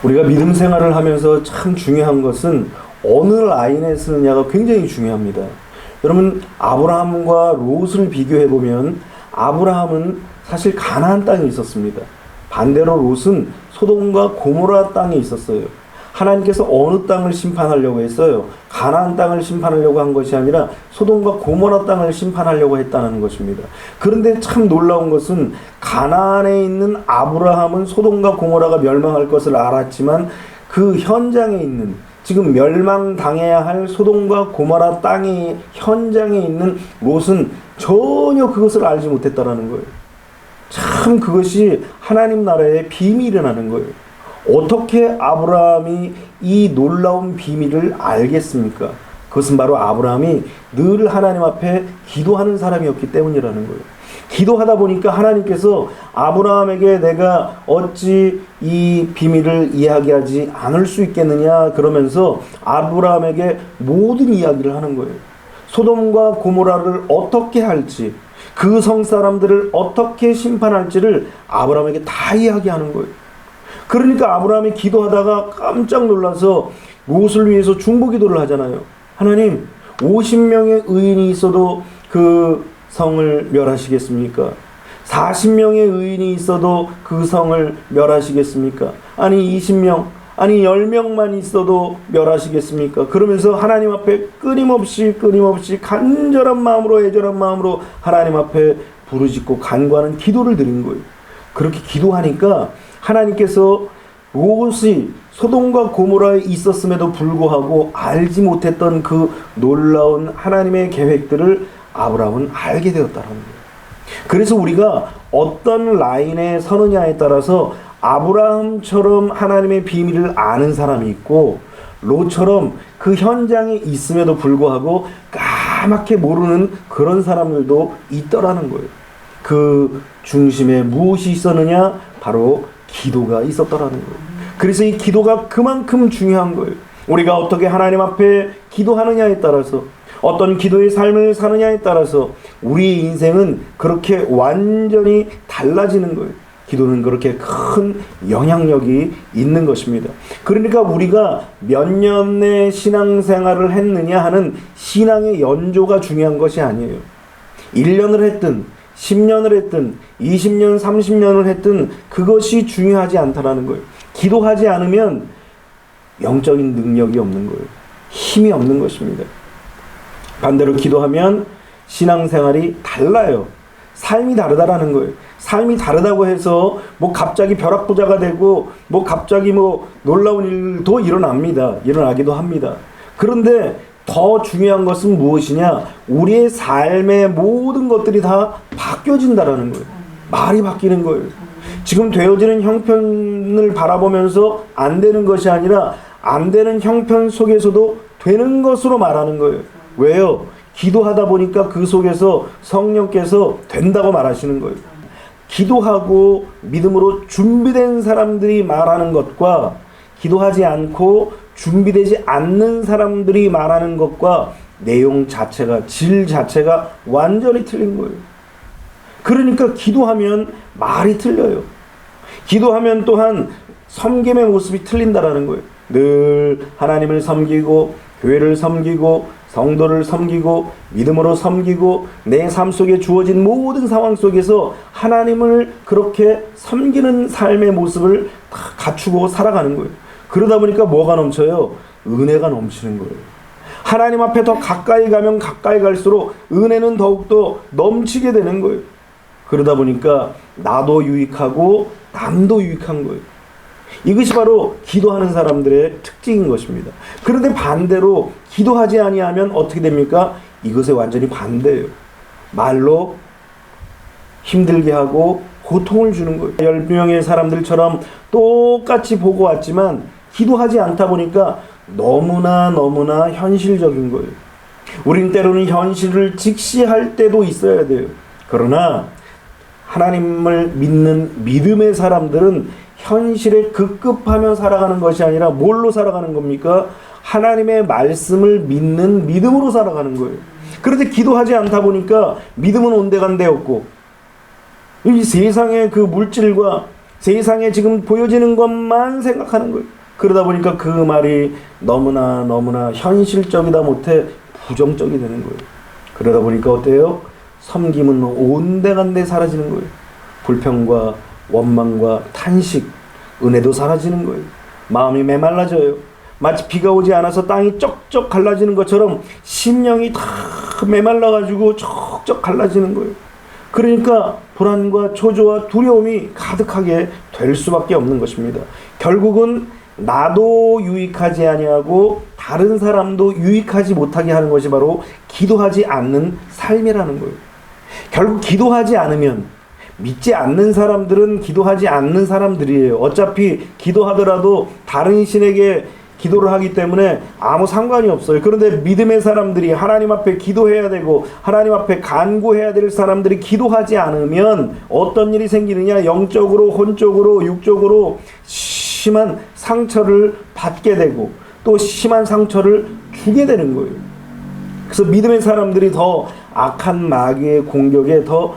우리가 믿음 생활을 하면서 참 중요한 것은 어느 라인에 쓰느냐가 굉장히 중요합니다. 여러분, 아브라함과 롯을 비교해 보면 아브라함은 사실 가나안 땅에 있었습니다. 반대로 롯은 소돔과 고모라 땅에 있었어요. 하나님께서 어느 땅을 심판하려고 했어요? 가나안 땅을 심판하려고 한 것이 아니라 소돔과 고모라 땅을 심판하려고 했다는 것입니다. 그런데 참 놀라운 것은 가나안에 있는 아브라함은 소돔과 고모라가 멸망할 것을 알았지만 그 현장에 있는, 지금 멸망당해야 할 소돔과 고모라 땅의 현장에 있는 롯은 전혀 그것을 알지 못했다라는 거예요. 참 그것이 하나님 나라의 비밀이라는 거예요. 어떻게 아브라함이 이 놀라운 비밀을 알겠습니까? 그것은 바로 아브라함이 늘 하나님 앞에 기도하는 사람이었기 때문이라는 거예요. 기도하다 보니까 하나님께서 아브라함에게 내가 어찌 이 비밀을 이야기하지 않을 수 있겠느냐 그러면서 아브라함에게 모든 이야기를 하는 거예요. 소돔과 고모라를 어떻게 할지, 그 성 사람들을 어떻게 심판할지를 아브라함에게 다 이야기하는 거예요. 그러니까 아브라함이 기도하다가 깜짝 놀라서 롯을 위해서 중보기도를 하잖아요. 하나님, 50명의 의인이 있어도 그 성을 멸하시겠습니까? 40명의 의인이 있어도 그 성을 멸하시겠습니까? 아니 20명, 아니 10명만 있어도 멸하시겠습니까? 그러면서 하나님 앞에 끊임없이 간절한 마음으로, 애절한 마음으로 하나님 앞에 부르짖고 간구하는 기도를 드린 거예요. 그렇게 기도하니까 하나님께서 롯이 소돔과 고모라에 있었음에도 불구하고 알지 못했던 그 놀라운 하나님의 계획들을 아브라함은 알게 되었다는 거예요. 그래서 우리가 어떤 라인에 서느냐에 따라서 아브라함처럼 하나님의 비밀을 아는 사람이 있고 롯처럼 그 현장에 있음에도 불구하고 까맣게 모르는 그런 사람들도 있더라는 거예요. 그 중심에 무엇이 있었느냐? 바로 기도가 있었더라는 거예요. 그래서 이 기도가 그만큼 중요한 거예요. 우리가 어떻게 하나님 앞에 기도하느냐에 따라서, 어떤 기도의 삶을 사느냐에 따라서 우리의 인생은 그렇게 완전히 달라지는 거예요. 기도는 그렇게 큰 영향력이 있는 것입니다. 그러니까 우리가 몇 년의 신앙생활을 했느냐 하는 신앙의 연조가 중요한 것이 아니에요. 1년을 했든 10년을 했든 20년, 30년을 했든 그것이 중요하지 않다라는 거예요. 기도하지 않으면 영적인 능력이 없는 거예요. 힘이 없는 것입니다. 반대로 기도하면 신앙생활이 달라요. 삶이 다르다라는 거예요. 삶이 다르다고 해서 뭐 갑자기 벼락부자가 되고 뭐 갑자기 뭐 놀라운 일도 일어나기도 합니다. 그런데 더 중요한 것은 무엇이냐? 우리의 삶의 모든 것들이 다 바뀌어진다라는 거예요. 말이 바뀌는 거예요. 지금 되어지는 형편을 바라보면서 안 되는 것이 아니라 안 되는 형편 속에서도 되는 것으로 말하는 거예요. 왜요? 기도하다 보니까 그 속에서 성령께서 된다고 말하시는 거예요. 기도하고 믿음으로 준비된 사람들이 말하는 것과 기도하지 않고 준비되지 않는 사람들이 말하는 것과 내용 자체가, 질 자체가 완전히 틀린 거예요. 그러니까 기도하면 말이 틀려요. 기도하면 또한 섬김의 모습이 틀린다라는 거예요. 늘 하나님을 섬기고 교회를 섬기고 성도를 섬기고 믿음으로 섬기고 내 삶 속에 주어진 모든 상황 속에서 하나님을 그렇게 섬기는 삶의 모습을 다 갖추고 살아가는 거예요. 그러다 보니까 뭐가 넘쳐요? 은혜가 넘치는 거예요. 하나님 앞에 더 가까이 가면 가까이 갈수록 은혜는 더욱더 넘치게 되는 거예요. 그러다 보니까 나도 유익하고 남도 유익한 거예요. 이것이 바로 기도하는 사람들의 특징인 것입니다. 그런데 반대로 기도하지 아니하면 어떻게 됩니까? 이것에 완전히 반대예요. 말로 힘들게 하고 고통을 주는 거예요. 10명의 사람들처럼 똑같이 보고 왔지만 기도하지 않다 보니까 너무나 현실적인 거예요. 우린 때로는 현실을 직시할 때도 있어야 돼요. 그러나 하나님을 믿는 믿음의 사람들은 현실에 급급하며 살아가는 것이 아니라 뭘로 살아가는 겁니까? 하나님의 말씀을 믿는 믿음으로 살아가는 거예요. 그런데 기도하지 않다 보니까 믿음은 온데간데 없고 이 세상의 그 물질과 세상에 지금 보여지는 것만 생각하는 거예요. 그러다 보니까 그 말이 너무나 현실적이다 못해 부정적이 되는 거예요. 그러다 보니까 어때요? 섬김은 온데간데 사라지는 거예요. 불평과 원망과 탄식, 은혜도 사라지는 거예요. 마음이 메말라져요. 마치 비가 오지 않아서 땅이 쩍쩍 갈라지는 것처럼 심령이 다 메말라가지고 쩍쩍 갈라지는 거예요. 그러니까 불안과 초조와 두려움이 가득하게 될 수밖에 없는 것입니다. 결국은 나도 유익하지 아니하고 다른 사람도 유익하지 못하게 하는 것이 바로 기도하지 않는 삶이라는 거예요. 결국 기도하지 않으면, 믿지 않는 사람들은 기도하지 않는 사람들이에요. 어차피 기도하더라도 다른 신에게 기도를 하기 때문에 아무 상관이 없어요. 그런데 믿음의 사람들이 하나님 앞에 기도해야 되고 하나님 앞에 간구해야 될 사람들이 기도하지 않으면 어떤 일이 생기느냐? 영적으로, 혼적으로, 육적으로 심한 상처를 받게 되고 또 심한 상처를 주게 되는 거예요. 그래서 믿음의 사람들이 더 악한 마귀의 공격에 더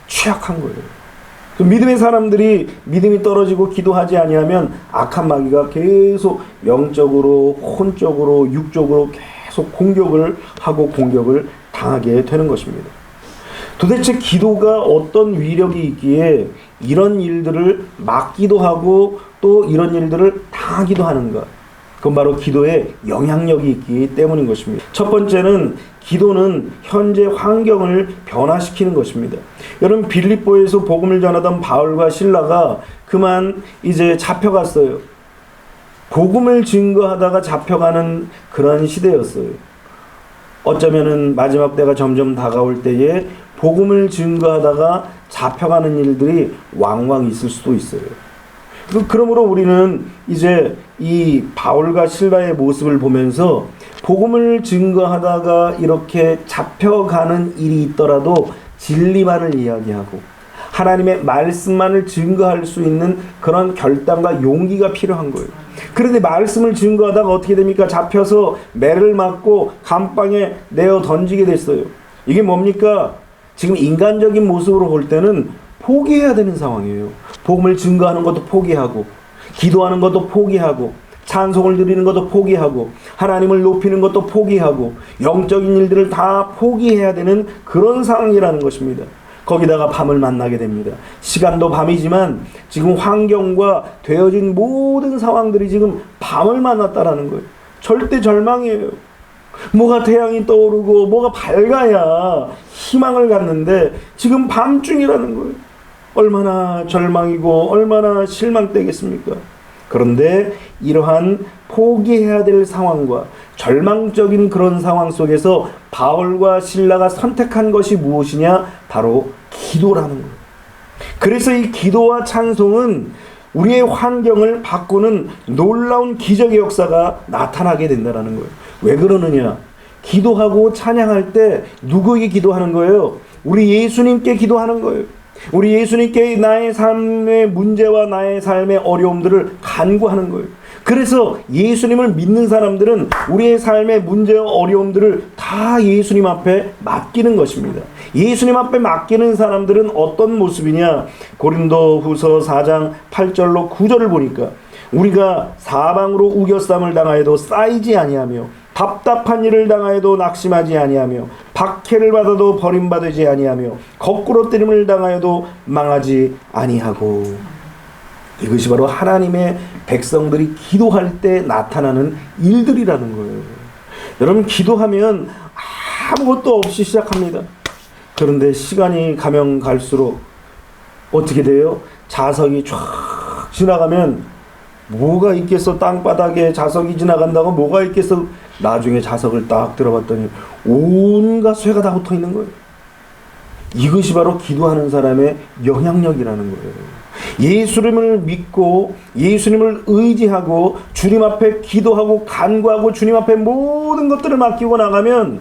취약한 거예요. 믿음의 사람들이 믿음이 떨어지고 기도하지 아니하면 악한 마귀가 계속 영적으로, 혼적으로, 육적으로 계속 공격을 하고 공격을 당하게 되는 것입니다. 도대체 기도가 어떤 위력이 있기에 이런 일들을 막기도 하고 또 이런 일들을 당하기도 하는가? 그건 바로 기도에 영향력이 있기 때문인 것입니다. 첫 번째는 기도는 현재 환경을 변화시키는 것입니다. 여러분, 빌립보에서 복음을 전하던 바울과 실라가 그만 이제 잡혀갔어요. 복음을 증거하다가 잡혀가는 그런 시대였어요. 어쩌면은 마지막 때가 점점 다가올 때에 복음을 증거하다가 잡혀가는 일들이 왕왕 있을 수도 있어요. 그러므로 우리는 이제 이 바울과 실라의 모습을 보면서 복음을 증거하다가 이렇게 잡혀가는 일이 있더라도 진리만을 이야기하고 하나님의 말씀만을 증거할 수 있는 그런 결단과 용기가 필요한 거예요. 그런데 말씀을 증거하다가 어떻게 됩니까? 잡혀서 매를 맞고 감방에 내어 던지게 됐어요. 이게 뭡니까? 지금 인간적인 모습으로 볼 때는 포기해야 되는 상황이에요. 복음을 증거하는 것도 포기하고 기도하는 것도 포기하고 찬송을 드리는 것도 포기하고 하나님을 높이는 것도 포기하고 영적인 일들을 다 포기해야 되는 그런 상황이라는 것입니다. 거기다가 밤을 만나게 됩니다. 시간도 밤이지만 지금 환경과 되어진 모든 상황들이 지금 밤을 만났다라는 거예요. 절대 절망이에요. 뭐가 태양이 떠오르고 뭐가 밝아야 희망을 갖는데 지금 밤중이라는 거예요. 얼마나 절망이고 얼마나 실망되겠습니까? 그런데 이러한 포기해야 될 상황과 절망적인 그런 상황 속에서 바울과 실라가 선택한 것이 무엇이냐? 바로 기도라는 거예요. 그래서 이 기도와 찬송은 우리의 환경을 바꾸는 놀라운 기적의 역사가 나타나게 된다는 거예요. 왜 그러느냐? 기도하고 찬양할 때 누구에게 기도하는 거예요? 우리 예수님께 기도하는 거예요. 우리 예수님께 나의 삶의 문제와 나의 삶의 어려움들을 간구하는 거예요. 그래서 예수님을 믿는 사람들은 우리의 삶의 문제와 어려움들을 다 예수님 앞에 맡기는 것입니다. 예수님 앞에 맡기는 사람들은 어떤 모습이냐? 고린도후서 4장 8절로 9절을 보니까 우리가 사방으로 우겨쌈을 당하여도 쌓이지 아니하며 답답한 일을 당하여도 낙심하지 아니하며 박해를 받아도 버림받지 아니하며 거꾸로 때림을 당하여도 망하지 아니하고. 이것이 바로 하나님의 백성들이 기도할 때 나타나는 일들이라는 거예요. 여러분, 기도하면 아무것도 없이 시작합니다. 그런데 시간이 가면 갈수록 어떻게 돼요? 자석이 쫙 지나가면 뭐가 있겠어? 땅바닥에 자석이 지나간다고 뭐가 있겠어? 나중에 자석을 딱 들어봤더니 온갖 쇠가 다 붙어 있는 거예요. 이것이 바로 기도하는 사람의 영향력이라는 거예요. 예수님을 믿고 예수님을 의지하고 주님 앞에 기도하고 간구하고 주님 앞에 모든 것들을 맡기고 나가면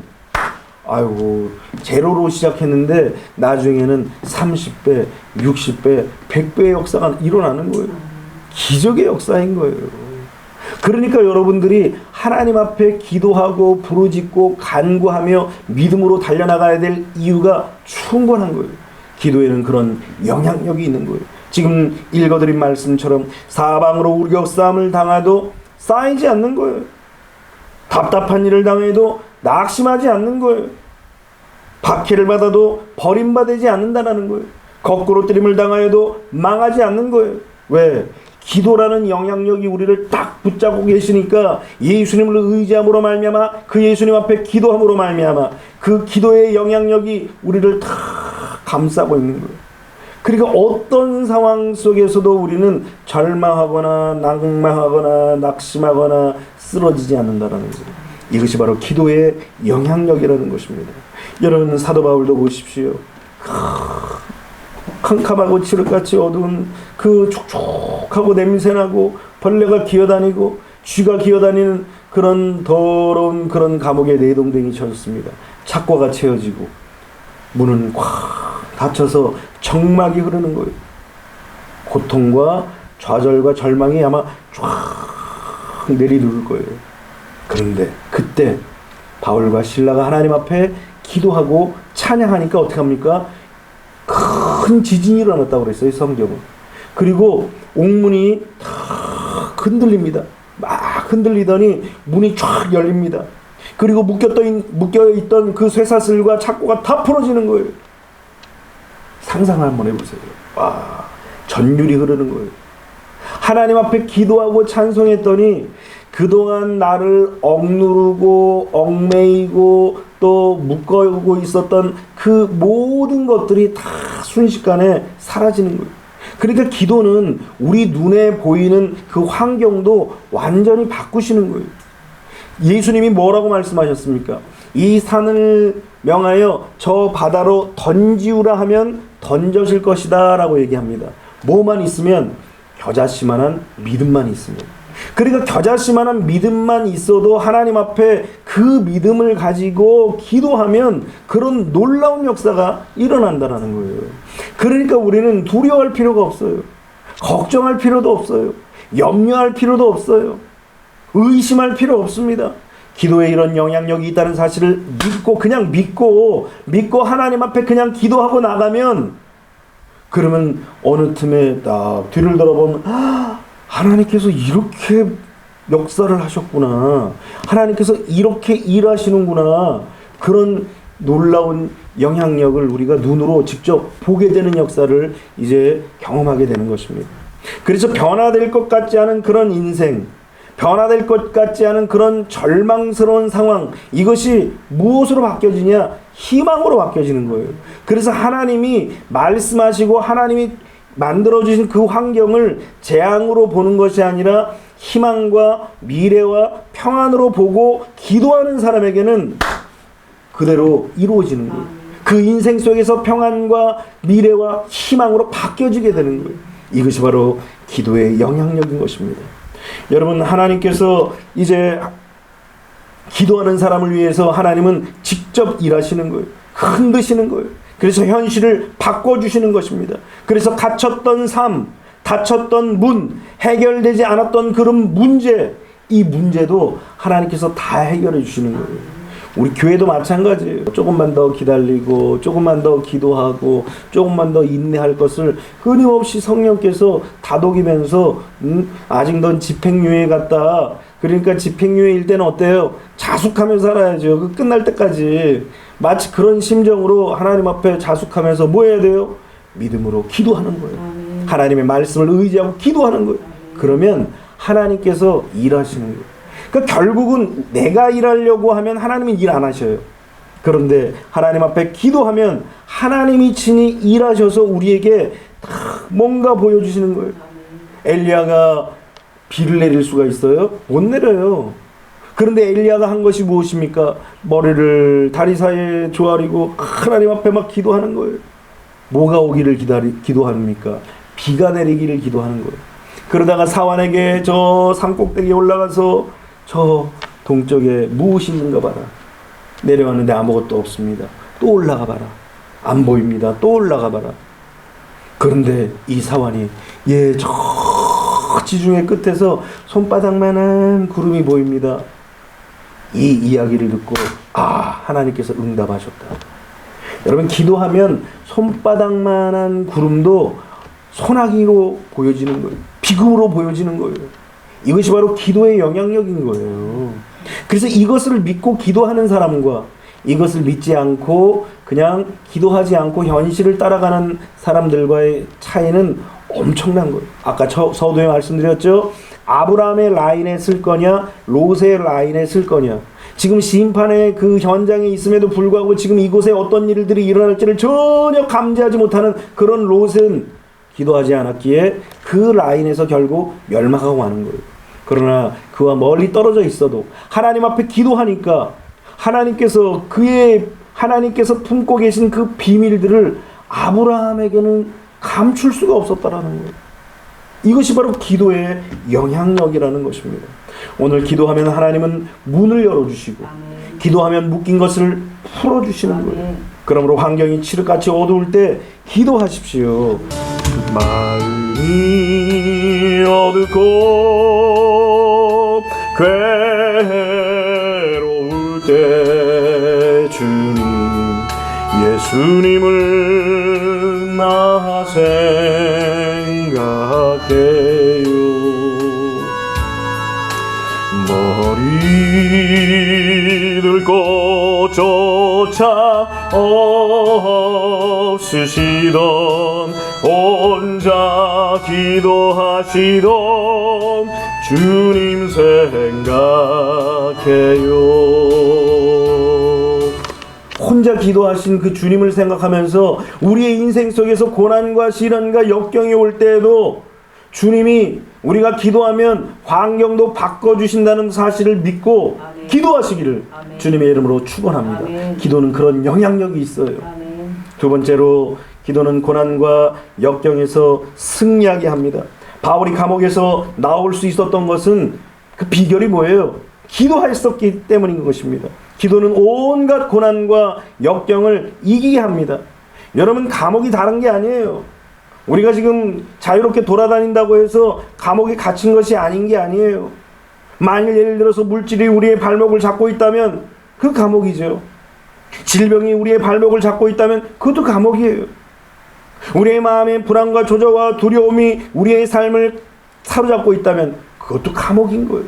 아이고, 제로로 시작했는데 나중에는 30배, 60배, 100배의 역사가 일어나는 거예요. 기적의 역사인 거예요. 그러니까 여러분들이 하나님 앞에 기도하고 부르짖고 간구하며 믿음으로 달려나가야 될 이유가 충분한 거예요. 기도에는 그런 영향력이 있는 거예요. 지금 읽어드린 말씀처럼 사방으로 우겨싸움을 당해도 쌓이지 않는 거예요. 답답한 일을 당해도 낙심하지 않는 거예요. 박해를 받아도 버림받지 않는다는 거예요. 거꾸로 뜨림을 당하여도 망하지 않는 거예요. 왜? 기도라는 영향력이 우리를 딱 붙잡고 계시니까 예수님을 의지함으로 말미암아 그 예수님 앞에 기도함으로 말미암아 그 기도의 영향력이 우리를 다 감싸고 있는 거예요. 그러니까 어떤 상황 속에서도 우리는 절망하거나 낙망하거나 낙심하거나 쓰러지지 않는다는 거죠. 이것이 바로 기도의 영향력이라는 것입니다. 여러분 사도 바울도 보십시오. 캄캄하고 칠흑같이 어두운 그 촉촉하고 냄새나고 벌레가 기어다니고 쥐가 기어다니는 그런 더러운 그런 감옥에 내동댕이 쳐졌습니다. 착과가 채워지고 문은 꽉 닫혀서 정막이 흐르는 거예요. 고통과 좌절과 절망이 아마 쫙 내리누를 거예요. 그런데 그때 바울과 실라가 하나님 앞에 기도하고 찬양하니까 어떻게 합니까? 큰 지진이 일어났다고 그랬어요, 성경은. 그리고 옥문이 탁 흔들립니다. 막 흔들리더니 문이 쫙 열립니다. 그리고 묶여있던 그 쇠사슬과 착고가 다 풀어지는 거예요. 상상을 한번 해보세요. 와, 전율이 흐르는 거예요. 하나님 앞에 기도하고 찬송했더니 그동안 나를 억누르고 얽매이고 또 묶어오고 있었던 그 모든 것들이 다 순식간에 사라지는 거예요. 그러니까 기도는 우리 눈에 보이는 그 환경도 완전히 바꾸시는 거예요. 예수님이 뭐라고 말씀하셨습니까? 이 산을 명하여 저 바다로 던지우라 하면 던져질 것이다 라고 얘기합니다. 뭐만 있으면 겨자씨만한 믿음만 있으면. 그러니까 겨자씨만한 믿음만 있어도 하나님 앞에 그 믿음을 가지고 기도하면 그런 놀라운 역사가 일어난다는 거예요. 그러니까 우리는 두려워할 필요가 없어요. 걱정할 필요도 없어요. 염려할 필요도 없어요. 의심할 필요 없습니다. 기도에 이런 영향력이 있다는 사실을 그냥 믿고 하나님 앞에 그냥 기도하고 나가면, 그러면 어느 틈에 딱 뒤를 돌아보면 하나님께서 이렇게 역사를 하셨구나, 하나님께서 이렇게 일하시는구나, 그런 놀라운 영향력을 우리가 눈으로 직접 보게 되는 역사를 이제 경험하게 되는 것입니다. 그래서 변화될 것 같지 않은 그런 인생, 변화될 것 같지 않은 그런 절망스러운 상황, 이것이 무엇으로 바뀌어지냐? 희망으로 바뀌어지는 거예요. 그래서 하나님이 말씀하시고 하나님이 만들어주신 그 환경을 재앙으로 보는 것이 아니라 희망과 미래와 평안으로 보고 기도하는 사람에게는 그대로 이루어지는 거예요. 그 인생 속에서 평안과 미래와 희망으로 바뀌어지게 되는 거예요. 이것이 바로 기도의 영향력인 것입니다. 여러분, 하나님께서 이제 기도하는 사람을 위해서 하나님은 직접 일하시는 거예요. 흔드시는 거예요. 그래서 현실을 바꿔주시는 것입니다. 그래서 갇혔던 삶, 닫혔던 문, 해결되지 않았던 그런 문제, 이 문제도 하나님께서 다 해결해 주시는 거예요. 우리 교회도 마찬가지예요. 조금만 더 기다리고 조금만 더 기도하고 조금만 더 인내할 것을 끊임없이 성령께서 다독이면서 아직 넌 집행유예 같다. 그러니까 집행유예일 때는 어때요? 자숙하며 살아야죠. 그 끝날 때까지. 마치 그런 심정으로 하나님 앞에 자숙하면서 뭐 해야 돼요? 믿음으로 기도하는 거예요. 하나님의 말씀을 의지하고 기도하는 거예요. 그러면 하나님께서 일하시는 거예요. 그러니까 결국은 내가 일하려고 하면 하나님은 일 안 하셔요. 그런데 하나님 앞에 기도하면 하나님이 친히 일하셔서 우리에게 뭔가 보여주시는 거예요. 엘리야가 비를 내릴 수가 있어요? 못 내려요. 그런데 엘리야가 한 것이 무엇입니까? 머리를 다리 사이에 조아리고 하나님 앞에 막 기도하는 거예요. 뭐가 오기를 기도합니까? 비가 내리기를 기도하는 거예요. 그러다가 사환에게 저 산꼭대기에 올라가서 저 동쪽에 무엇이 있는가 봐라. 내려왔는데 아무것도 없습니다. 또 올라가 봐라. 안 보입니다. 또 올라가 봐라. 그런데 이 사환이 저 지중해 끝에서 손바닥만한 구름이 보입니다. 이 이야기를 듣고 하나님께서 응답하셨다. 여러분, 기도하면 손바닥만한 구름도 소나기로 보여지는 거예요. 비극으로 보여지는 거예요. 이것이 바로 기도의 영향력인 거예요. 그래서 이것을 믿고 기도하는 사람과 이것을 믿지 않고 그냥 기도하지 않고 현실을 따라가는 사람들과의 차이는 엄청난 거예요. 아까 서두에 말씀드렸죠. 아브라함의 라인에 쓸 거냐 롯의 라인에 쓸 거냐. 지금 심판의 그 현장에 있음에도 불구하고 지금 이곳에 어떤 일들이 일어날지를 전혀 감지하지 못하는 그런 롯은 기도하지 않았기에 그 라인에서 결국 멸망하고 마는 거예요. 그러나 그와 멀리 떨어져 있어도 하나님 앞에 기도하니까 하나님께서 품고 계신 그 비밀들을 아브라함에게는 감출 수가 없었다라는 거예요. 이것이 바로 기도의 영향력이라는 것입니다. 오늘 기도하면 하나님은 문을 열어주시고 기도하면 묶인 것을 풀어주시는 거예요. 그러므로 환경이 칠흑같이 어두울 때 기도하십시오. 마음이 어둡고 괴로울 때 주님 예수님을 나 생각해요. 머리 들고 쫓아 없으시던 혼자 기도하시던 주님 생각해요. 혼자 기도하신 그 주님을 생각하면서 우리의 인생 속에서 고난과 시련과 역경이 올 때에도 주님이 우리가 기도하면 환경도 바꿔주신다는 사실을 믿고 아멘. 기도하시기를 아멘. 주님의 이름으로 축원합니다. 아멘. 기도는 그런 영향력이 있어요. 아멘. 두 번째로 기도는 고난과 역경에서 승리하게 합니다. 바울이 감옥에서 나올 수 있었던 것은 그 비결이 뭐예요? 기도하였었기 때문인 것입니다. 기도는 온갖 고난과 역경을 이기게 합니다. 여러분, 감옥이 다른 게 아니에요. 우리가 지금 자유롭게 돌아다닌다고 해서 감옥에 갇힌 것이 아닌 게 아니에요. 만일 예를 들어서 물질이 우리의 발목을 잡고 있다면 그 감옥이죠. 질병이 우리의 발목을 잡고 있다면 그것도 감옥이에요. 우리의 마음의 불안과 조저와 두려움이 우리의 삶을 사로잡고 있다면 그것도 감옥인 거예요.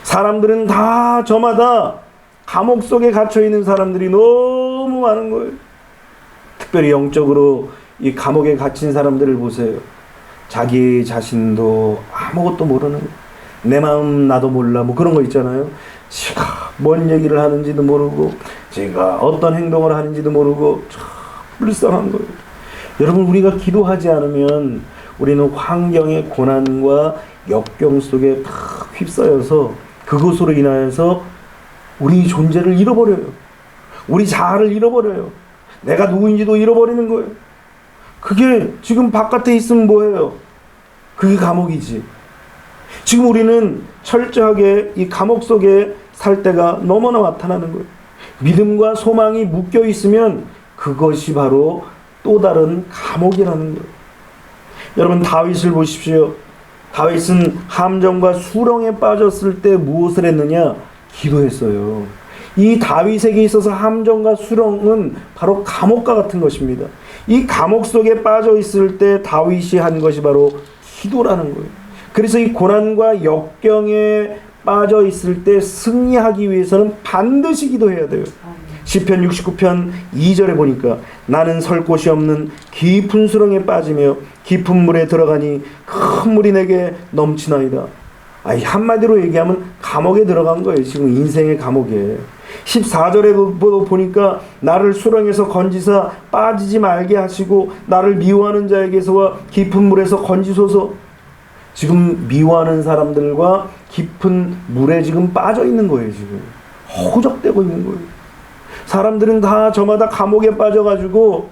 사람들은 다 저마다 감옥 속에 갇혀있는 사람들이 너무 많은 거예요. 특별히 영적으로 이 감옥에 갇힌 사람들을 보세요. 자기 자신도 아무것도 모르는, 내 마음 나도 몰라, 뭐 그런 거 있잖아요. 제가 뭔 얘기를 하는지도 모르고 제가 어떤 행동을 하는지도 모르고 참 불쌍한 거예요. 여러분, 우리가 기도하지 않으면 우리는 환경의 고난과 역경 속에 다 휩싸여서 그것으로 인하여서 우리 존재를 잃어버려요. 우리 자아를 잃어버려요. 내가 누구인지도 잃어버리는 거예요. 그게 지금 바깥에 있으면 뭐예요? 그게 감옥이지. 지금 우리는 철저하게 이 감옥 속에 살 때가 너무나 나타나는 거예요. 믿음과 소망이 묶여 있으면 그것이 바로 또 다른 감옥이라는 거예요. 여러분, 다윗을 보십시오. 다윗은 함정과 수렁에 빠졌을 때 무엇을 했느냐? 기도했어요. 이 다윗에게 있어서 함정과 수렁은 바로 감옥과 같은 것입니다. 이 감옥 속에 빠져 있을 때 다윗이 한 것이 바로 기도라는 거예요. 그래서 이 고난과 역경에 빠져 있을 때 승리하기 위해서는 반드시 기도해야 돼요. 시편 69편 2절에 보니까 나는 설 곳이 없는 깊은 수렁에 빠지며 깊은 물에 들어가니 큰 물이 내게 넘치나이다. 한마디로 얘기하면 감옥에 들어간 거예요. 지금 인생의 감옥에. 14절에 보니까 나를 수렁에서 건지사 빠지지 말게 하시고 나를 미워하는 자에게서와 깊은 물에서 건지소서. 지금 미워하는 사람들과 깊은 물에 지금 빠져 있는 거예요. 지금 허우적대고 있는 거예요. 사람들은 다 저마다 감옥에 빠져가지고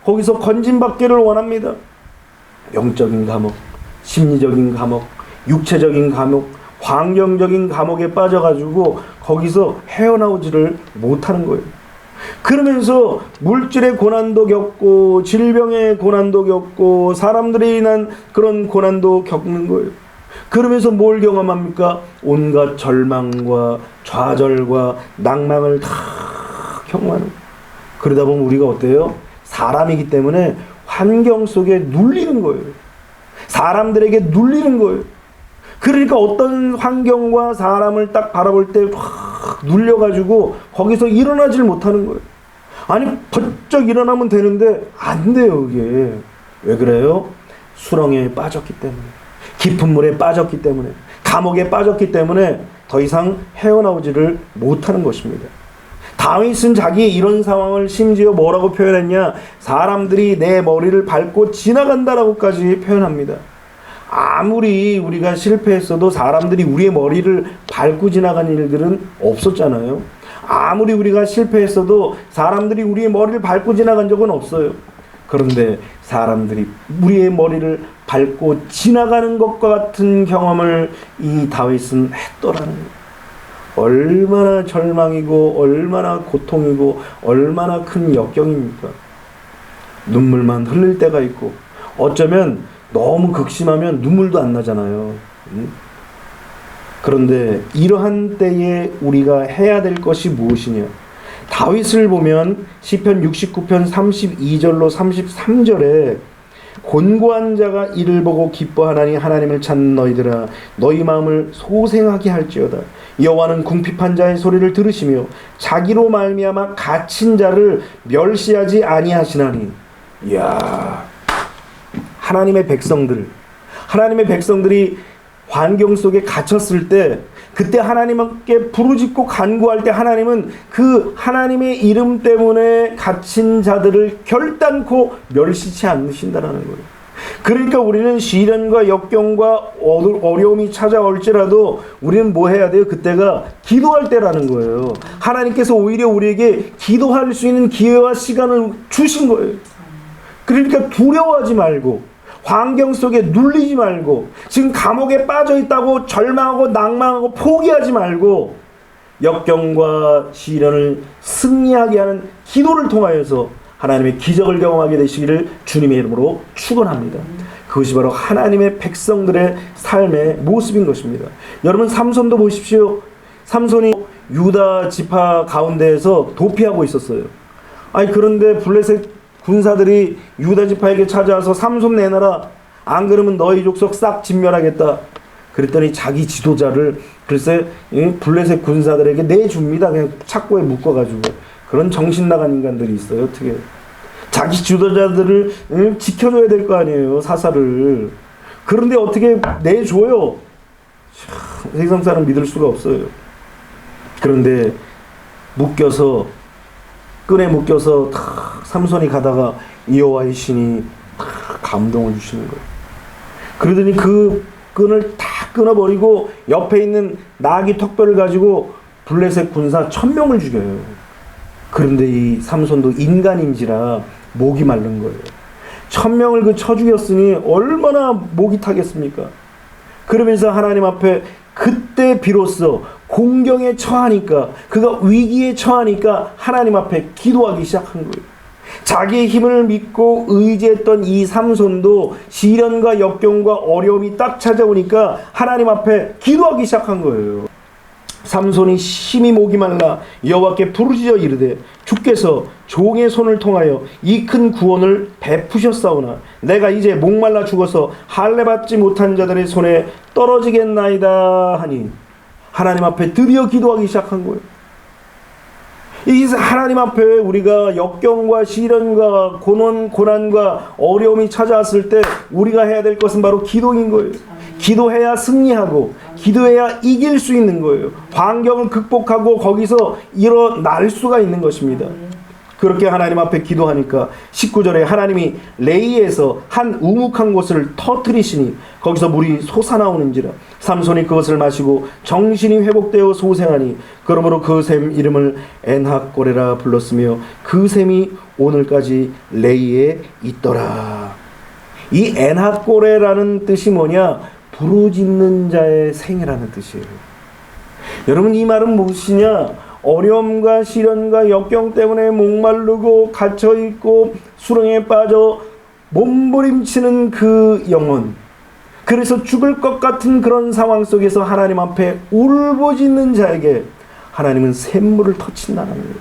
거기서 건진받기를 원합니다. 영적인 감옥, 심리적인 감옥, 육체적인 감옥, 환경적인 감옥에 빠져가지고 거기서 헤어나오지를 못하는 거예요. 그러면서 물질의 고난도 겪고 질병의 고난도 겪고 사람들에 인한 그런 고난도 겪는 거예요. 그러면서 뭘 경험합니까? 온갖 절망과 좌절과 낭망을 다 경험하는 거예요. 그러다 보면 우리가 어때요? 사람이기 때문에 환경 속에 눌리는 거예요. 사람들에게 눌리는 거예요. 그러니까 어떤 환경과 사람을 딱 바라볼 때 확 눌려가지고 거기서 일어나질 못하는 거예요. 아니 번쩍 일어나면 되는데 안 돼요. 그게 왜 그래요? 수렁에 빠졌기 때문에, 깊은 물에 빠졌기 때문에, 감옥에 빠졌기 때문에 더 이상 헤어나오지를 못하는 것입니다. 다윗은 자기 이런 상황을 심지어 뭐라고 표현했냐? 사람들이 내 머리를 밟고 지나간다라고까지 표현합니다. 아무리 우리가 실패했어도 사람들이 우리의 머리를 밟고 지나간 일들은 없었잖아요. 아무리 우리가 실패했어도 사람들이 우리의 머리를 밟고 지나간 적은 없어요. 그런데 사람들이 우리의 머리를 밟고 지나가는 것과 같은 경험을 이 다윗은 했더라는 거예요. 얼마나 절망이고 얼마나 고통이고 얼마나 큰 역경입니까? 눈물만 흘릴 때가 있고 어쩌면 너무 극심하면 눈물도 안 나잖아요. 그런데 이러한 때에 우리가 해야 될 것이 무엇이냐? 다윗을 보면 시편 69편 32절로 33절에 곤고한 자가 이를 보고 기뻐하나니 하나님을 찾는 너희들아 너희 마음을 소생하게 할지어다. 여호와는 궁핍한 자의 소리를 들으시며 자기로 말미암아 갇힌 자를 멸시하지 아니하시나니. 이야, 하나님의 백성들이 환경 속에 갇혔을 때 그때 하나님께 부르짖고 간구할 때 하나님은 그 하나님의 이름 때문에 갇힌 자들을 결단코 멸시치 않으신다는 거예요. 그러니까 우리는 시련과 역경과 어려움이 찾아올지라도 우리는 뭐 해야 돼요? 그때가 기도할 때라는 거예요. 하나님께서 오히려 우리에게 기도할 수 있는 기회와 시간을 주신 거예요. 그러니까 두려워하지 말고 환경 속에 눌리지 말고 지금 감옥에 빠져 있다고 절망하고 낭망하고 포기하지 말고 역경과 시련을 승리하게 하는 기도를 통하여서 하나님의 기적을 경험하게 되시기를 주님의 이름으로 축원합니다. 그것이 바로 하나님의 백성들의 삶의 모습인 것입니다. 여러분 삼손도 보십시오. 삼손이 유다 지파 가운데에서 도피하고 있었어요. 아니 그런데 블레셋 군사들이 유다 지파에게 찾아와서 삼손 내놔라. 안 그러면 너희 족속 싹 진멸하겠다. 그랬더니 자기 지도자를 글쎄 블레셋 군사들에게 내줍니다. 그냥 착고에 묶어가지고. 그런 정신 나간 인간들이 있어요. 어떻게 자기 지도자들을 지켜줘야 될 거 아니에요. 사사를. 그런데 어떻게 내줘요. 세상 사람 믿을 수가 없어요. 그런데 끈에 묶여서 삼손이 가다가 여호와의 신이 감동을 주시는 거예요. 그러더니 그 끈을 다 끊어버리고 옆에 있는 나귀 턱뼈를 가지고 블레셋 군사 1000명을 죽여요. 그런데 이 삼손도 인간인지라 목이 마른 거예요. 1000명을 그 쳐 죽였으니 얼마나 목이 타겠습니까? 그러면서 하나님 앞에 그때 비로소 공경에 처하니까 그가 위기에 처하니까 하나님 앞에 기도하기 시작한 거예요. 자기의 힘을 믿고 의지했던 이 삼손도 시련과 역경과 어려움이 딱 찾아오니까 하나님 앞에 기도하기 시작한 거예요. 삼손이 심히 목이 말라 여호와께 부르짖어 이르되 주께서 종의 손을 통하여 이 큰 구원을 베푸셨사오나 내가 이제 목말라 죽어서 할례받지 못한 자들의 손에 떨어지겠나이다 하니 하나님 앞에 드디어 기도하기 시작한 거예요. 이 하나님 앞에 우리가 역경과 시련과 고난과 어려움이 찾아왔을 때 우리가 해야 될 것은 바로 기도인 거예요. 기도해야 승리하고 기도해야 이길 수 있는 거예요. 환경을 극복하고 거기서 일어날 수가 있는 것입니다. 그렇게 하나님 앞에 기도하니까 19절에 하나님이 레이에서 한 우묵한 곳을 터뜨리시니 거기서 물이 솟아나오는지라 삼손이 그것을 마시고 정신이 회복되어 소생하니 그러므로 그 샘 이름을 엔하꼬레라 불렀으며 그 샘이 오늘까지 레이에 있더라. 이 엔하꼬레라는 뜻이 뭐냐? 부르짖는 자의 생이라는 뜻이에요. 여러분 이 말은 무엇이냐? 어려움과 시련과 역경 때문에 목마르고 갇혀있고 수렁에 빠져 몸부림치는 그 영혼, 그래서 죽을 것 같은 그런 상황 속에서 하나님 앞에 울부짖는 자에게 하나님은 샘물을 터친다는 거예요.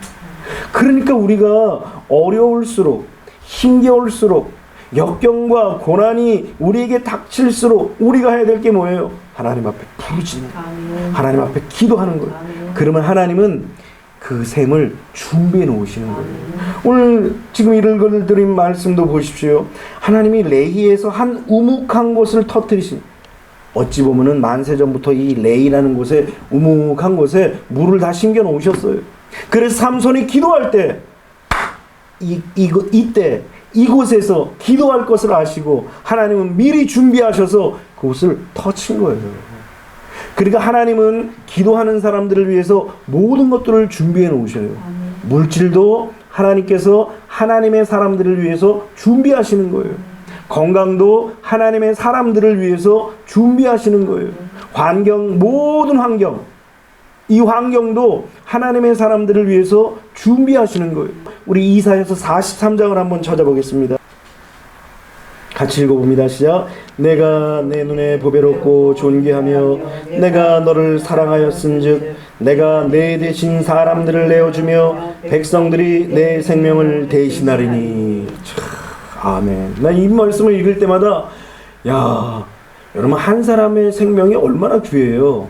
그러니까 우리가 어려울수록 힘겨울수록 역경과 고난이 우리에게 닥칠수록 우리가 해야 될 게 뭐예요? 하나님 앞에 부르짖는, 하나님 앞에 기도하는 거예요. 그러면 하나님은 그 셈을 준비해 놓으시는 거예요. 오늘 지금 읽어드린 말씀도 보십시오. 하나님이 레히에서 한 우묵한 곳을 터뜨리신, 어찌 보면은 만세전부터 이 레히라는 곳에, 우묵한 곳에 물을 다 심겨 놓으셨어요. 그래서 삼손이 기도할 때 이때 이곳에서 기도할 것을 아시고 하나님은 미리 준비하셔서 그곳을 터친 거예요. 그러니까 하나님은 기도하는 사람들을 위해서 모든 것들을 준비해 놓으셔요. 물질도 하나님께서 하나님의 사람들을 위해서 준비하시는 거예요. 건강도 하나님의 사람들을 위해서 준비하시는 거예요. 환경, 모든 환경, 이 환경도 하나님의 사람들을 위해서 준비하시는 거예요. 우리 이사야서 43장을 한번 찾아보겠습니다. 같이 읽어봅니다. 시작. 내가 내 눈에 보배롭고 존귀하며 내가 너를 사랑하였은즉 내가 내 대신 사람들을 내어주며 백성들이 내 생명을 대신하리니. 아멘. 나 이 말씀을 읽을 때마다 여러분, 한 사람의 생명이 얼마나 귀해요.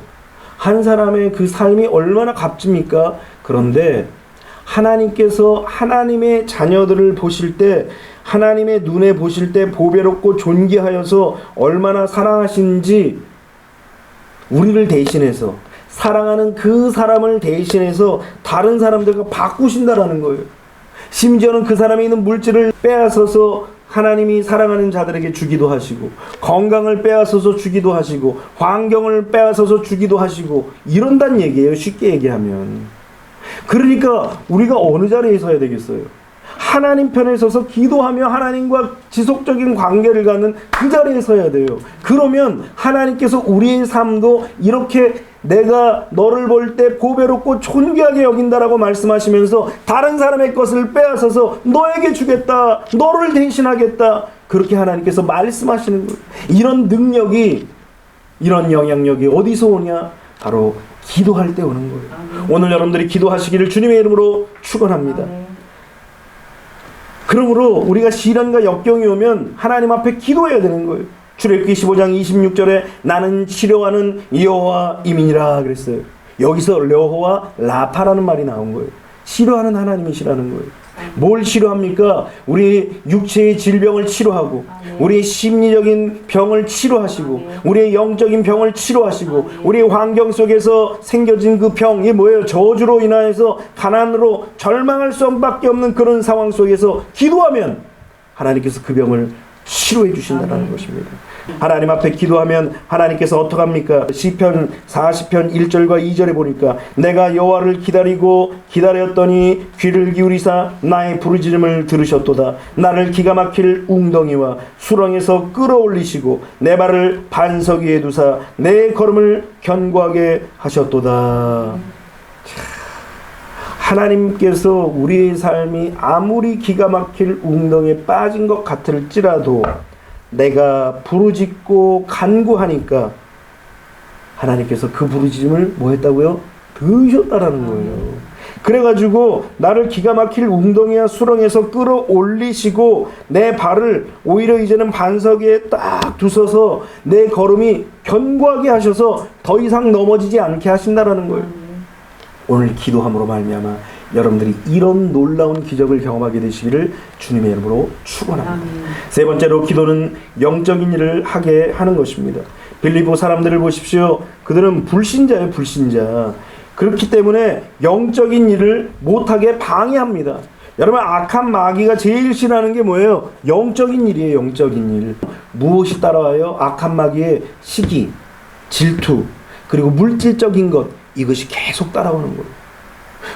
한 사람의 그 삶이 얼마나 값집니까? 그런데 하나님께서 하나님의 자녀들을 보실 때, 하나님의 눈에 보실 때 보배롭고 존귀하여서 얼마나 사랑하신지, 우리를 대신해서, 사랑하는 그 사람을 대신해서 다른 사람들과 바꾸신다라는 거예요. 심지어는 그 사람이 있는 물질을 빼앗아서 하나님이 사랑하는 자들에게 주기도 하시고, 건강을 빼앗아서 주기도 하시고, 환경을 빼앗아서 주기도 하시고, 이런단 얘기예요. 쉽게 얘기하면. 그러니까 우리가 어느 자리에 서야 되겠어요? 하나님 편에 서서 기도하며 하나님과 지속적인 관계를 갖는 그 자리에 서야 돼요. 그러면 하나님께서 우리의 삶도 이렇게 내가 너를 볼 때 보배롭고 존귀하게 여긴다라고 말씀하시면서 다른 사람의 것을 빼앗아서 너에게 주겠다, 너를 대신하겠다, 그렇게 하나님께서 말씀하시는 거예요. 이런 능력이, 이런 영향력이 어디서 오냐? 바로 기도할 때 오는 거예요. 오늘 여러분들이 기도하시기를 주님의 이름으로 축원합니다. 그러므로 우리가 시련과 역경이 오면 하나님 앞에 기도해야 되는 거예요. 출애굽기 15장 26절에 나는 치료하는 여호와 이민이라 그랬어요. 여기서 여호와 라파라는 말이 나온 거예요. 치료하는 하나님이시라는 거예요. 뭘 치료합니까? 우리 육체의 질병을 치료하고, 우리의 심리적인 병을 치료하시고, 우리의 영적인 병을 치료하시고, 우리의 환경 속에서 생겨진 그 병이 뭐예요? 저주로 인하여서 가난으로 절망할 수밖에 없는 그런 상황 속에서 기도하면 하나님께서 그 병을 치료해 주신다는 것입니다. 하나님 앞에 기도하면 하나님께서 어떻게 합니까? 시편 40편 1절과 2절에 보니까 내가 여호와를 기다리고 기다렸더니 귀를 기울이사 나의 부르짖음을 들으셨도다. 나를 기가 막힐 웅덩이와 수렁에서 끌어올리시고 내 발을 반석 위에 두사 내 걸음을 견고하게 하셨도다. 하나님께서 우리의 삶이 아무리 기가 막힐 웅덩이에 빠진 것 같을지라도 내가 부르짖고 간구하니까 하나님께서 그 부르짖음을 뭐 했다고요? 들으셨다라는 거예요. 그래가지고 나를 기가 막힐 웅덩이와 수렁에서 끌어올리시고 내 발을 오히려 이제는 반석 위에 딱 두셔서 내 걸음이 견고하게 하셔서 더 이상 넘어지지 않게 하신다라는 거예요. 오늘 기도함으로 말미암아 여러분들이 이런 놀라운 기적을 경험하게 되시기를 주님의 이름으로 축원합니다. 세 번째로 기도는 영적인 일을 하게 하는 것입니다. 빌립보 사람들을 보십시오. 그들은 불신자예요, 불신자. 그렇기 때문에 영적인 일을 못하게 방해합니다. 여러분, 악한 마귀가 제일 싫어하는 게 뭐예요? 영적인 일이에요, 영적인 일. 무엇이 따라와요? 악한 마귀의 시기, 질투, 그리고 물질적인 것, 이것이 계속 따라오는 거예요.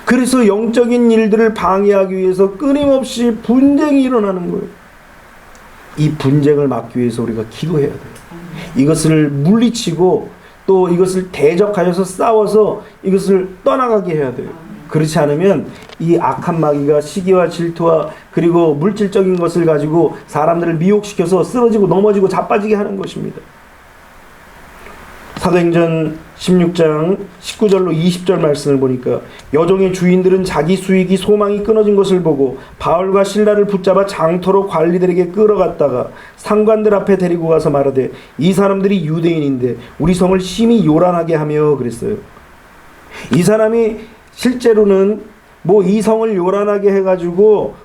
그래서 영적인 일들을 방해하기 위해서 끊임없이 분쟁이 일어나는 거예요. 이 분쟁을 막기 위해서 우리가 기도해야 돼요. 이것을 물리치고 또 이것을 대적하여서 싸워서 이것을 떠나가게 해야 돼요. 그렇지 않으면 이 악한 마귀가 시기와 질투와 그리고 물질적인 것을 가지고 사람들을 미혹시켜서 쓰러지고 넘어지고 자빠지게 하는 것입니다. 사도행전 16장 19절로 20절 말씀을 보니까 여종의 주인들은 자기 수익이 소망이 끊어진 것을 보고 바울과 실라를 붙잡아 장터로 관리들에게 끌어갔다가 상관들 앞에 데리고 가서 말하되 이 사람들이 유대인인데 우리 성을 심히 요란하게 하며 그랬어요. 이 사람이 실제로는 뭐 이 성을 요란하게 해가지고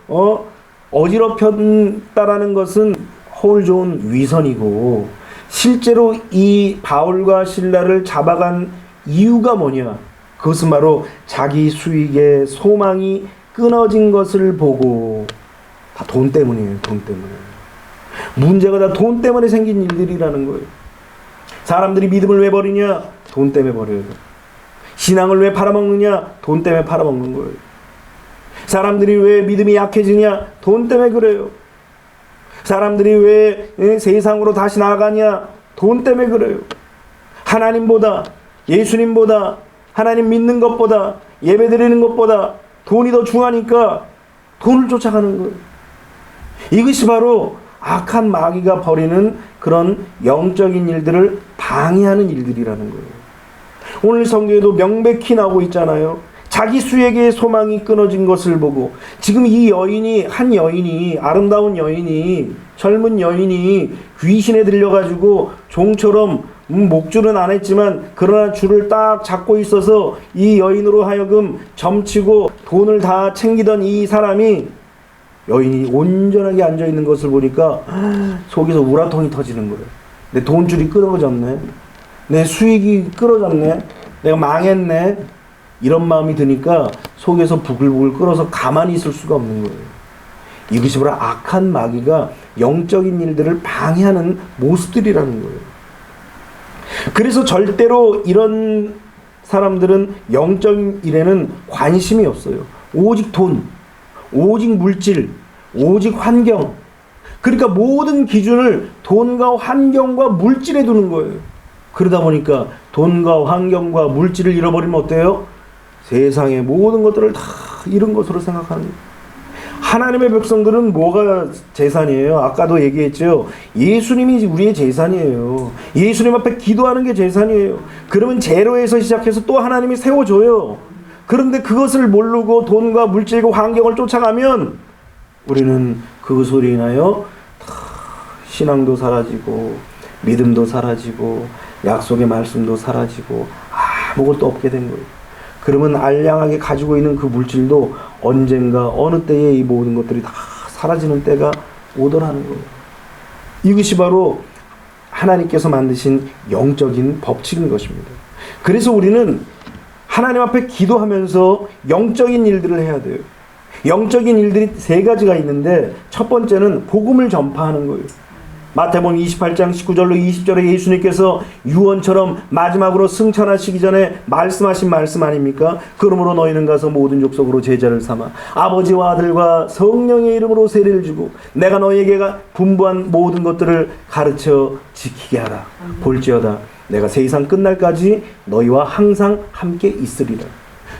어지럽혔다라는 것은 허울 좋은 위선이고, 실제로 이 바울과 실라를 잡아간 이유가 뭐냐? 그것은 바로 자기 수익의 소망이 끊어진 것을 보고, 다 돈 때문이에요. 돈 때문에. 문제가 다 돈 때문에 생긴 일들이라는 거예요. 사람들이 믿음을 왜 버리냐? 돈 때문에 버려요. 신앙을 왜 팔아먹느냐? 돈 때문에 팔아먹는 거예요. 사람들이 왜 믿음이 약해지냐? 돈 때문에 그래요. 사람들이 왜 세상으로 다시 나아가냐? 돈 때문에 그래요. 하나님보다, 예수님보다, 하나님 믿는 것보다, 예배 드리는 것보다 돈이 더 중요하니까 돈을 쫓아가는 거예요. 이것이 바로 악한 마귀가 벌이는 그런 영적인 일들을 방해하는 일들이라는 거예요. 오늘 성경에도 명백히 나오고 있잖아요. 자기 수익의 소망이 끊어진 것을 보고, 지금 이 여인이, 한 여인이, 아름다운 여인이, 젊은 여인이 귀신에 들려가지고 종처럼 목줄은 안 했지만 그러나 줄을 딱 잡고 있어서 이 여인으로 하여금 점치고 돈을 다 챙기던 이 사람이, 여인이 온전하게 앉아있는 것을 보니까 속에서 우라통이 터지는 거예요. 내 돈줄이 끊어졌네, 내 수익이 끊어졌네, 내가 망했네, 이런 마음이 드니까 속에서 부글부글 끓어서 가만히 있을 수가 없는 거예요. 이것이 바로 악한 마귀가 영적인 일들을 방해하는 모습들이라는 거예요. 그래서 절대로 이런 사람들은 영적인 일에는 관심이 없어요. 오직 돈, 오직 물질, 오직 환경. 그러니까 모든 기준을 돈과 환경과 물질에 두는 거예요. 그러다 보니까 돈과 환경과 물질을 잃어버리면 어때요? 세상의 모든 것들을 다 잃은 것으로 생각하는 거예요. 하나님의 백성들은 뭐가 재산이에요? 아까도 얘기했죠. 예수님이 우리의 재산이에요. 예수님 앞에 기도하는 게 재산이에요. 그러면 제로에서 시작해서 또 하나님이 세워줘요. 그런데 그것을 모르고 돈과 물질과 환경을 쫓아가면 우리는 그것으로 인하여 신앙도 사라지고 믿음도 사라지고 약속의 말씀도 사라지고 아무것도 없게 된 거예요. 그러면 알량하게 가지고 있는 그 물질도 언젠가 어느 때에 이 모든 것들이 다 사라지는 때가 오더라는 거예요. 이것이 바로 하나님께서 만드신 영적인 법칙인 것입니다. 그래서 우리는 하나님 앞에 기도하면서 영적인 일들을 해야 돼요. 영적인 일들이 세 가지가 있는데, 첫 번째는 복음을 전파하는 거예요. 마태복음 28장 19절로 20절에 예수님께서 유언처럼 마지막으로 승천하시기 전에 말씀하신 말씀 아닙니까? 그러므로 너희는 가서 모든 족속으로 제자를 삼아 아버지와 아들과 성령의 이름으로 세례를 주고 내가 너희에게 분부한 모든 것들을 가르쳐 지키게 하라. 볼지어다 내가 세상 끝날까지 너희와 항상 함께 있으리라.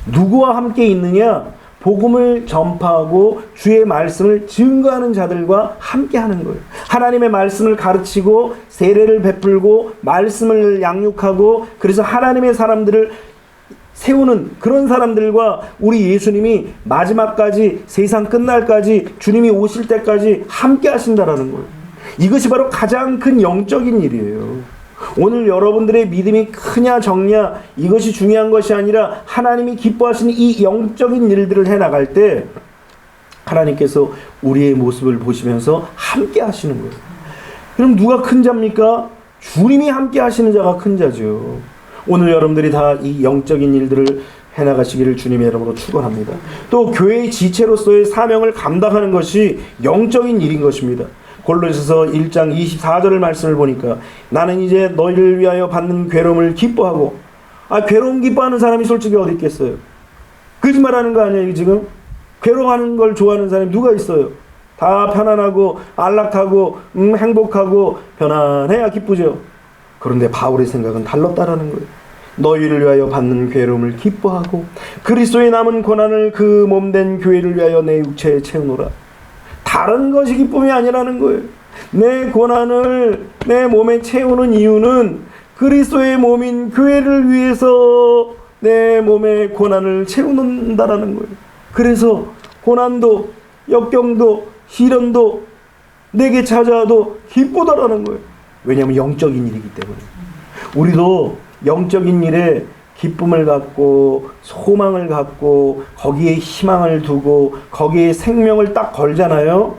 누구와 함께 있느냐? 복음을 전파하고 주의 말씀을 증거하는 자들과 함께 하는 거예요. 하나님의 말씀을 가르치고 세례를 베풀고 말씀을 양육하고, 그래서 하나님의 사람들을 세우는 그런 사람들과 우리 예수님이 마지막까지, 세상 끝날까지, 주님이 오실 때까지 함께 하신다라는 거예요. 이것이 바로 가장 큰 영적인 일이에요. 오늘 여러분들의 믿음이 크냐 적냐 이것이 중요한 것이 아니라 하나님이 기뻐하시는 이 영적인 일들을 해나갈 때 하나님께서 우리의 모습을 보시면서 함께 하시는 거예요. 그럼 누가 큰 자입니까? 주님이 함께 하시는 자가 큰 자죠. 오늘 여러분들이 다 이 영적인 일들을 해나가시기를 주님의 이름으로 축원합니다. 또 교회의 지체로서의 사명을 감당하는 것이 영적인 일인 것입니다. 골로새서 1장 24절의 말씀을 보니까 나는 이제 너희를 위하여 받는 괴로움을 기뻐하고, 괴로움 기뻐하는 사람이 솔직히 어디 있겠어요? 거짓말하는 거 아니에요 지금? 괴로워하는 걸 좋아하는 사람이 누가 있어요? 다 편안하고 안락하고 행복하고 편안해야 기쁘죠. 그런데 바울의 생각은 달랐다라는 거예요. 너희를 위하여 받는 괴로움을 기뻐하고 그리스도의 남은 고난을 그 몸된 교회를 위하여 내 육체에 채우노라. 다른 것이 기쁨이 아니라는 거예요. 내 고난을 내 몸에 채우는 이유는 그리스도의 몸인 교회를 위해서 내 몸의 고난을 채우는다라는 거예요. 그래서 고난도 역경도 시련도 내게 찾아와도 기쁘다라는 거예요. 왜냐하면 영적인 일이기 때문에. 우리도 영적인 일에 기쁨을 갖고 소망을 갖고 거기에 희망을 두고 거기에 생명을 딱 걸잖아요.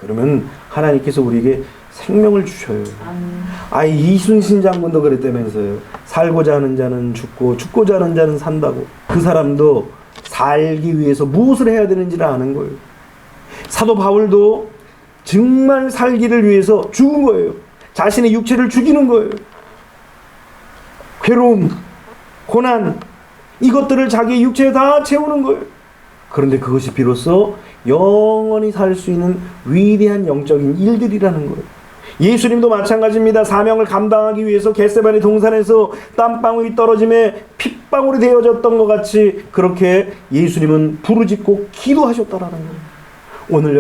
그러면 하나님께서 우리에게 생명을 주셔요. 이순신 장군도 그랬다면서요. 살고자 하는 자는 죽고 죽고자 하는 자는 산다고. 그 사람도 살기 위해서 무엇을 해야 되는지를 아는 거예요. 사도 바울도 정말 살기를 위해서 죽은 거예요. 자신의 육체를 죽이는 거예요. 괴로움, 고난, 이것들을 자기 육체에 다 채우는 거예요. 그런데 그것이 비로소 영원히 살 수 있는 위대한 영적인 일들이라는 거예요. 예수님도 마찬가지입니다. 사명을 감당하기 위해서 겟세마네 동산에서 땀방울이 떨어짐에 핏방울이 되어졌던 것 같이 그렇게 예수님은 부르짖고 기도하셨다라는 거예요. 오늘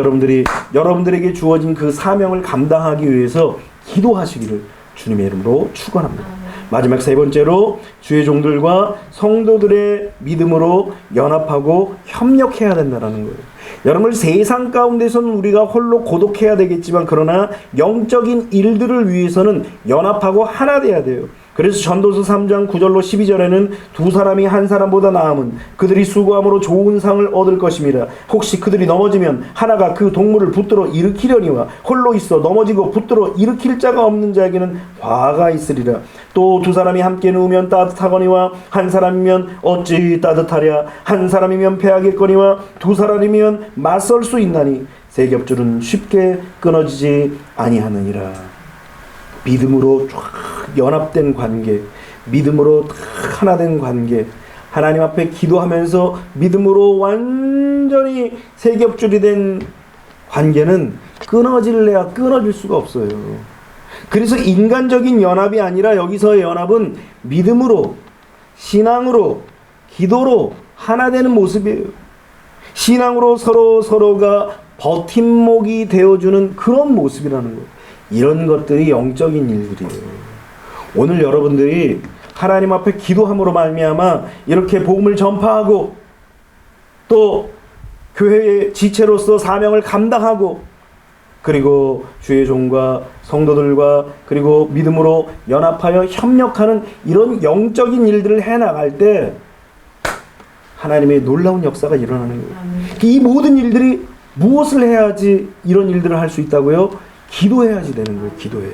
여러분들에게 주어진 그 사명을 감당하기 위해서 기도하시기를 주님의 이름으로 축원합니다. 마지막 세 번째로 주의 종들과 성도들의 믿음으로 연합하고 협력해야 된다는 거예요. 여러분, 세상 가운데서는 우리가 홀로 고독해야 되겠지만 그러나 영적인 일들을 위해서는 연합하고 하나 돼야 돼요. 그래서 전도서 3장 9절로 12절에는 두 사람이 한 사람보다 나음은 그들이 수고함으로 좋은 상을 얻을 것임이라. 혹시 그들이 넘어지면 하나가 그 동물을 붙들어 일으키려니와 홀로 있어 넘어지고 붙들어 일으킬 자가 없는 자에게는 화가 있으리라. 또 두 사람이 함께 누우면 따뜻하거니와 한 사람이면 어찌 따뜻하랴. 한 사람이면 패하겠거니와 두 사람이면 맞설 수 있나니 세 겹줄은 쉽게 끊어지지 아니하느니라. 믿음으로 쫙 연합된 관계, 믿음으로 하나된 관계, 하나님 앞에 기도하면서 믿음으로 완전히 세 겹줄이 된 관계는 끊어질래야 끊어질 수가 없어요. 그래서 인간적인 연합이 아니라 여기서의 연합은 믿음으로, 신앙으로, 기도로 하나 되는 모습이에요. 신앙으로 서로가 버팀목이 되어주는 그런 모습이라는 거예요. 이런 것들이 영적인 일들이에요. 오늘 여러분들이 하나님 앞에 기도함으로 말미암아 이렇게 복음을 전파하고 또 교회의 지체로서 사명을 감당하고 그리고 주의 종과 성도들과 그리고 믿음으로 연합하여 협력하는 이런 영적인 일들을 해나갈 때 하나님의 놀라운 역사가 일어나는 거예요. 이 모든 일들이 무엇을 해야지 이런 일들을 할 수 있다고요? 기도해야지 되는 거예요. 기도해요.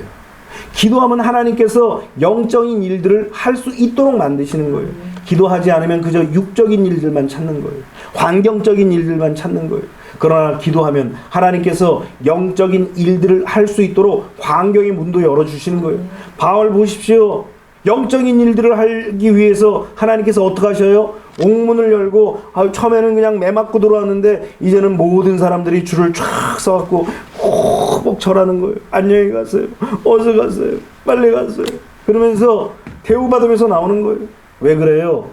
기도하면 하나님께서 영적인 일들을 할 수 있도록 만드시는 거예요. 기도하지 않으면 그저 육적인 일들만 찾는 거예요. 환경적인 일들만 찾는 거예요. 그러나 기도하면 하나님께서 영적인 일들을 할 수 있도록 환경의 문도 열어주시는 거예요. 바울 보십시오. 영적인 일들을 하기 위해서 하나님께서 어떻게 하셔요? 옥문을 열고 처음에는 그냥 매 맞고 들어왔는데 이제는 모든 사람들이 줄을 쫙 서갖고 꼭 절하는 거예요. 안녕히 가세요. 어서 가세요. 빨리 가세요. 그러면서 대우받으면서 나오는 거예요. 왜 그래요?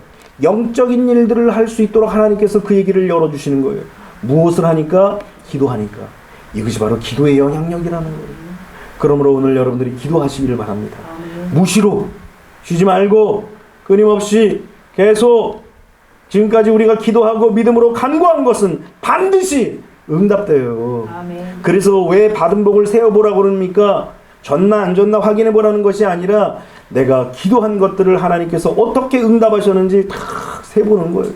영적인 일들을 할 수 있도록 하나님께서 그 얘기를 열어주시는 거예요. 무엇을 하니까? 기도하니까. 이것이 바로 기도의 영향력이라는 거예요. 그러므로 오늘 여러분들이 기도하시기를 바랍니다. 무시로 쉬지 말고 끊임없이 계속 지금까지 우리가 기도하고 믿음으로 간구한 것은 반드시 응답돼요. 아멘. 그래서 왜 받은 복을 세어보라고 그럽니까? 졌나 안 졌나 확인해보라는 것이 아니라 내가 기도한 것들을 하나님께서 어떻게 응답하셨는지 다 세보는 거예요.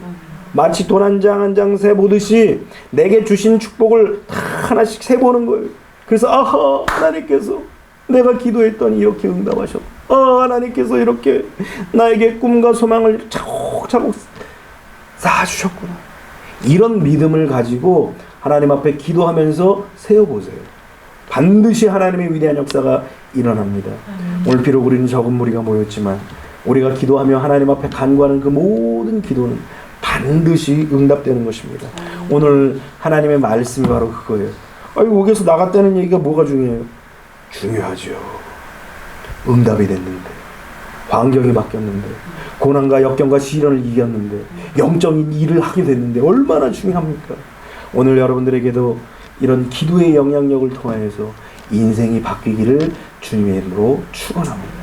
마치 돈 한 장 한 장 세보듯이 내게 주신 축복을 다 하나씩 세보는 거예요. 그래서 하나님께서 내가 기도했더니 이렇게 응답하셨고 하나님께서 이렇게 나에게 꿈과 소망을 차곡차곡 쌓아주셨구나. 이런 믿음을 가지고 하나님 앞에 기도하면서 세워보세요. 반드시 하나님의 위대한 역사가 일어납니다. 오늘 비록 우리는 적은 무리가 모였지만 우리가 기도하며 하나님 앞에 간구하는 그 모든 기도는 반드시 응답되는 것입니다. 오늘 하나님의 말씀이 바로 그거예요. 여기서 나갔다는 얘기가 뭐가 중요해요? 중요하죠. 응답이 됐는데, 환경이 바뀌었는데, 고난과 역경과 시련을 이겼는데, 영적인 일을 하게 됐는데 얼마나 중요합니까? 오늘 여러분들에게도 이런 기도의 영향력을 통하여서 인생이 바뀌기를 주님의 이름으로 축원합니다.